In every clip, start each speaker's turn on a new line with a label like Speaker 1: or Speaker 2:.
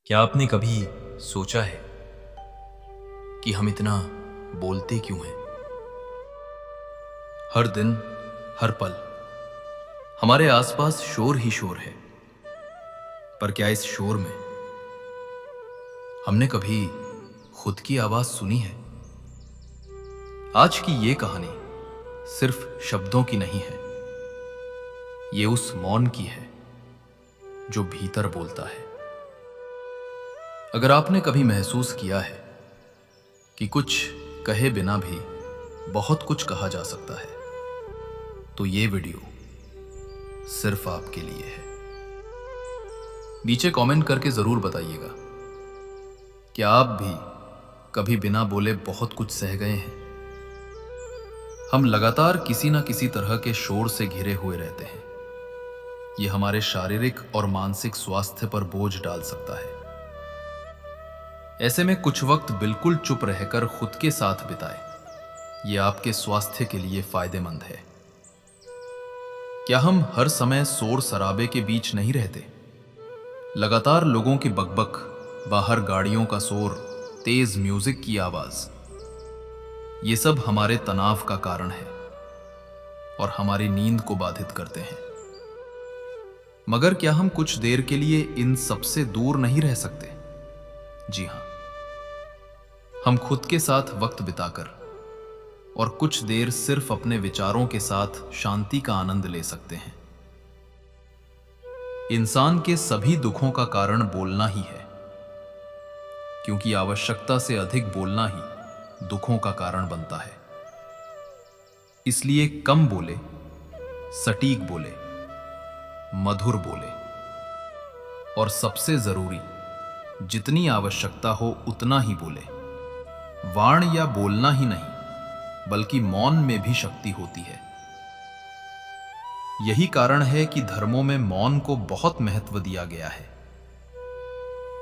Speaker 1: क्या आपने कभी सोचा है कि हम इतना बोलते क्यों हैं? हर दिन, हर पल हमारे आसपास शोर ही शोर है। पर क्या इस शोर में हमने कभी खुद की आवाज सुनी है? आज की ये कहानी सिर्फ शब्दों की नहीं है, ये उस मौन की है जो भीतर बोलता है। अगर आपने कभी महसूस किया है कि कुछ कहे बिना भी बहुत कुछ कहा जा सकता है, तो ये वीडियो सिर्फ आपके लिए है। नीचे कमेंट करके जरूर बताइएगा, क्या आप भी कभी बिना बोले बहुत कुछ सह गए हैं? हम लगातार किसी ना किसी तरह के शोर से घिरे हुए रहते हैं। ये हमारे शारीरिक और मानसिक स्वास्थ्य पर बोझ डाल सकता है। ऐसे में कुछ वक्त बिल्कुल चुप रहकर खुद के साथ बिताएं। यह आपके स्वास्थ्य के लिए फायदेमंद है। क्या हम हर समय शोर शराबे के बीच नहीं रहते? लगातार लोगों की बकबक, बाहर गाड़ियों का शोर, तेज म्यूजिक की आवाज, ये सब हमारे तनाव का कारण है और हमारी नींद को बाधित करते हैं। मगर क्या हम कुछ देर के लिए इन सबसे दूर नहीं रह सकते? जी हां, हम खुद के साथ वक्त बिताकर और कुछ देर सिर्फ अपने विचारों के साथ शांति का आनंद ले सकते हैं। इंसान के सभी दुखों का कारण बोलना ही है, क्योंकि आवश्यकता से अधिक बोलना ही दुखों का कारण बनता है। इसलिए कम बोले, सटीक बोले, मधुर बोले और सबसे जरूरी, जितनी आवश्यकता हो उतना ही बोले। वाण या बोलना ही नहीं, बल्कि मौन में भी शक्ति होती है। यही कारण है कि धर्मों में मौन को बहुत महत्व दिया गया है।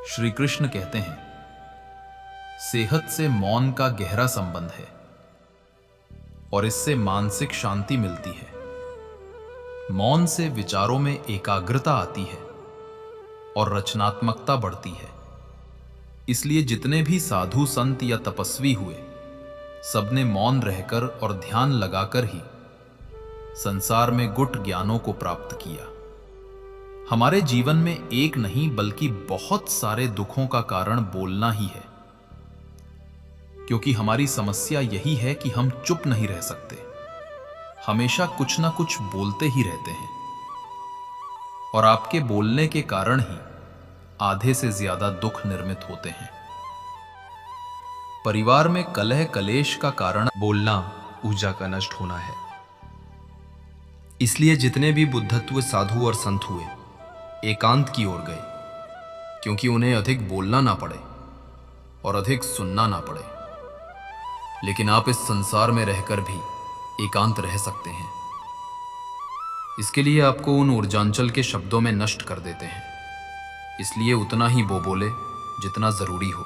Speaker 1: श्री कृष्ण कहते हैं, सेहत से मौन का गहरा संबंध है और इससे मानसिक शांति मिलती है। मौन से विचारों में एकाग्रता आती है और रचनात्मकता बढ़ती है। इसलिए जितने भी साधु संत या तपस्वी हुए, सबने मौन रहकर और ध्यान लगाकर ही संसार में गुट ज्ञानों को प्राप्त किया। हमारे जीवन में एक नहीं बल्कि बहुत सारे दुखों का कारण बोलना ही है, क्योंकि हमारी समस्या यही है कि हम चुप नहीं रह सकते। हमेशा कुछ ना कुछ बोलते ही रहते हैं और आपके बोलने के कारण ही आधे से ज्यादा दुख निर्मित होते हैं। परिवार में कलह कलेश का कारण बोलना, ऊर्जा का नष्ट होना है। इसलिए जितने भी बुद्धत्व साधु और संत हुए, एकांत की ओर गए, क्योंकि उन्हें अधिक बोलना ना पड़े और अधिक सुनना ना पड़े। लेकिन आप इस संसार में रहकर भी एकांत रह सकते हैं। इसके लिए आपको उन ऊर्जांचल के शब्दों में नष्ट कर देते हैं। इसलिए उतना ही बोले जितना जरूरी हो।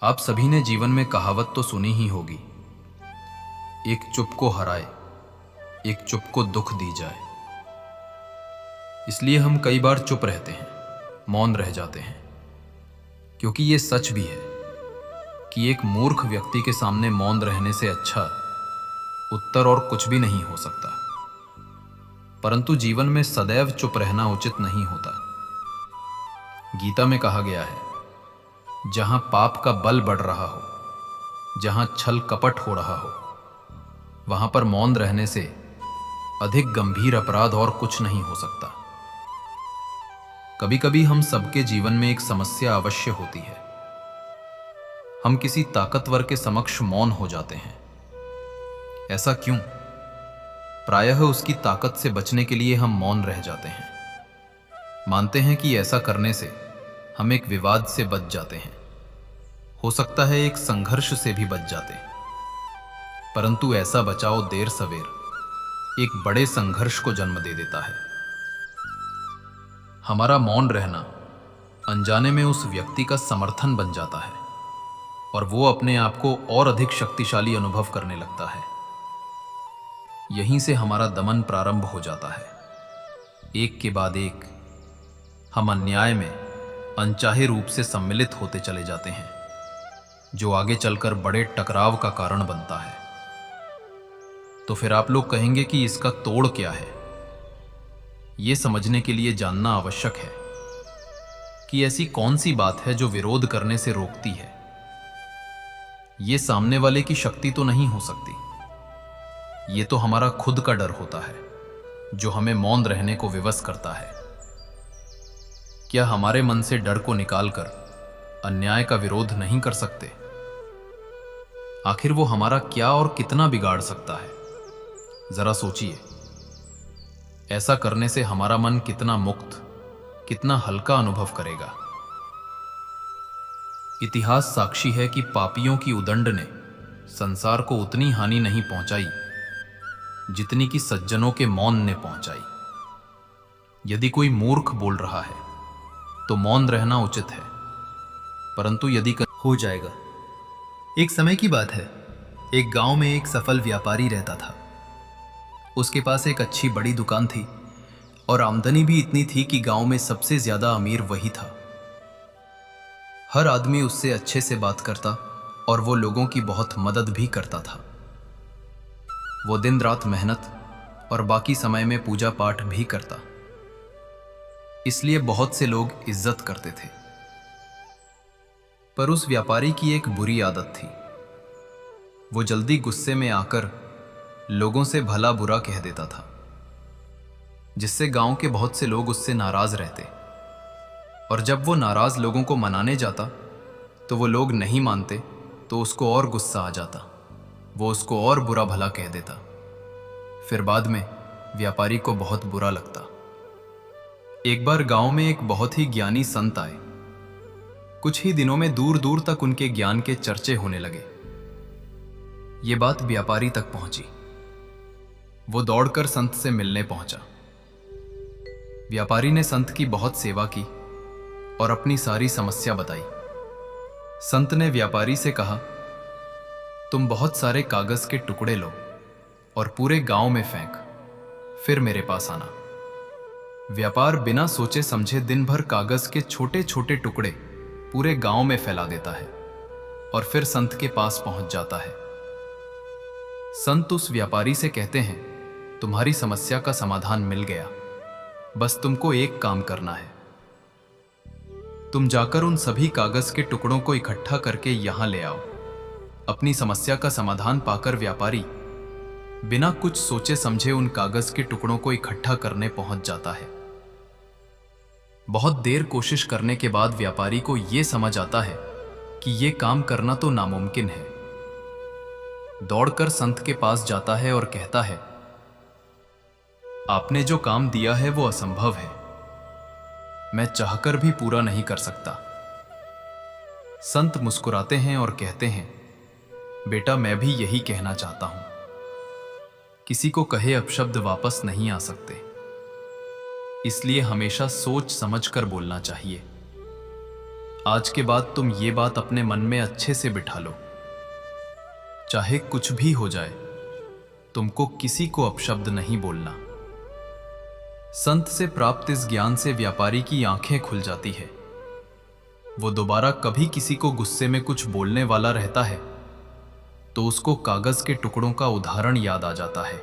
Speaker 1: आप सभी ने जीवन में कहावत तो सुनी ही होगी, एक चुप को हराए, एक चुप को दुख दी जाए। इसलिए हम कई बार चुप रहते हैं, मौन रह जाते हैं, क्योंकि ये सच भी है कि एक मूर्ख व्यक्ति के सामने मौन रहने से अच्छा उत्तर और कुछ भी नहीं हो सकता। परंतु जीवन में सदैव चुप रहना उचित नहीं होता। गीता में कहा गया है, जहां पाप का बल बढ़ रहा हो, जहां छल कपट हो रहा हो, वहां पर मौन रहने से अधिक गंभीर अपराध और कुछ नहीं हो सकता। कभी कभी हम सबके जीवन में एक समस्या अवश्य होती है। हम किसी ताकतवर के समक्ष मौन हो जाते हैं। ऐसा क्यों? प्रायः उसकी ताकत से बचने के लिए हम मौन रह जाते हैं। मानते हैं कि ऐसा करने से हम एक विवाद से बच जाते हैं, हो सकता है एक संघर्ष से भी बच जाते। परंतु ऐसा बचाव देर सवेर एक बड़े संघर्ष को जन्म दे देता है। हमारा मौन रहना अनजाने में उस व्यक्ति का समर्थन बन जाता है और वो अपने आप को और अधिक शक्तिशाली अनुभव करने लगता है। यहीं से हमारा दमन प्रारंभ हो जाता है। एक के बाद एक हम अन्याय में अनचाहे रूप से सम्मिलित होते चले जाते हैं, जो आगे चलकर बड़े टकराव का कारण बनता है। तो फिर आप लोग कहेंगे कि इसका तोड़ क्या है? यह समझने के लिए जानना आवश्यक है कि ऐसी कौन सी बात है जो विरोध करने से रोकती है। यह सामने वाले की शक्ति तो नहीं हो सकती, यह तो हमारा खुद का डर होता है जो हमें मौन रहने को विवश करता है। क्या हमारे मन से डर को निकालकर अन्याय का विरोध नहीं कर सकते? आखिर वो हमारा क्या और कितना बिगाड़ सकता है? जरा सोचिए। ऐसा करने से हमारा मन कितना मुक्त, कितना हल्का अनुभव करेगा। इतिहास साक्षी है कि पापियों की उदंड ने संसार को उतनी हानि नहीं पहुंचाई जितनी कि सज्जनों के मौन ने पहुंचाई। यदि कोई मूर्ख बोल रहा है तो मौन रहना उचित है, परंतु यदि
Speaker 2: हो जाएगा। एक समय की बात है, एक गांव में एक सफल व्यापारी रहता था। उसके पास एक अच्छी बड़ी दुकान थी और आमदनी भी इतनी थी कि गांव में सबसे ज्यादा अमीर वही था। हर आदमी उससे अच्छे से बात करता और वो लोगों की बहुत मदद भी करता था। वो दिन रात मेहनत और बाकी समय में पूजा पाठ भी करता, इसलिए बहुत से लोग इज्जत करते थे। पर उस व्यापारी की एक बुरी आदत थी। वो जल्दी गुस्से में आकर लोगों से भला बुरा कह देता था, जिससे गांव के बहुत से लोग उससे नाराज रहते। और जब वो नाराज लोगों को मनाने जाता तो वो लोग नहीं मानते तो उसको और गुस्सा आ जाता। वो उसको और बुरा भला कह देता। फिर बाद में व्यापारी को बहुत बुरा लगता। एक बार गांव में एक बहुत ही ज्ञानी संत आए। कुछ ही दिनों में दूर दूर तक उनके ज्ञान के चर्चे होने लगे। ये बात व्यापारी तक पहुंची। वो दौड़कर संत से मिलने पहुंचा। व्यापारी ने संत की बहुत सेवा की और अपनी सारी समस्या बताई। संत ने व्यापारी से कहा, तुम बहुत सारे कागज के टुकड़े लो और पूरे गांव में फेंक, फिर मेरे पास आना। व्यापार बिना सोचे समझे दिन भर कागज के छोटे छोटे टुकड़े पूरे गांव में फैला देता है और फिर संत के पास पहुंच जाता है। संत उस व्यापारी से कहते हैं, तुम्हारी समस्या का समाधान मिल गया, बस तुमको एक काम करना है। तुम जाकर उन सभी कागज के टुकड़ों को इकट्ठा करके यहां ले आओ। अपनी समस्या का समाधान पाकर व्यापारी बिना कुछ सोचे समझे उन कागज के टुकड़ों को इकट्ठा करने पहुंच जाता है। बहुत देर कोशिश करने के बाद व्यापारी को यह समझ आता है कि यह काम करना तो नामुमकिन है। दौड़कर संत के पास जाता है और कहता है, आपने जो काम दिया है वो असंभव है, मैं चाहकर भी पूरा नहीं कर सकता। संत मुस्कुराते हैं और कहते हैं, बेटा मैं भी यही कहना चाहता हूं। किसी को कहे अपशब्द वापस नहीं आ सकते, इसलिए हमेशा सोच समझकर बोलना चाहिए। आज के बाद तुम ये बात अपने मन में अच्छे से बिठा लो, चाहे कुछ भी हो जाए, तुमको किसी को अपशब्द नहीं बोलना। संत से प्राप्त इस ज्ञान से व्यापारी की आंखें खुल जाती है। वो दोबारा कभी किसी को गुस्से में कुछ बोलने वाला रहता है तो उसको कागज के टुकड़ों का उदाहरण याद आ जाता है।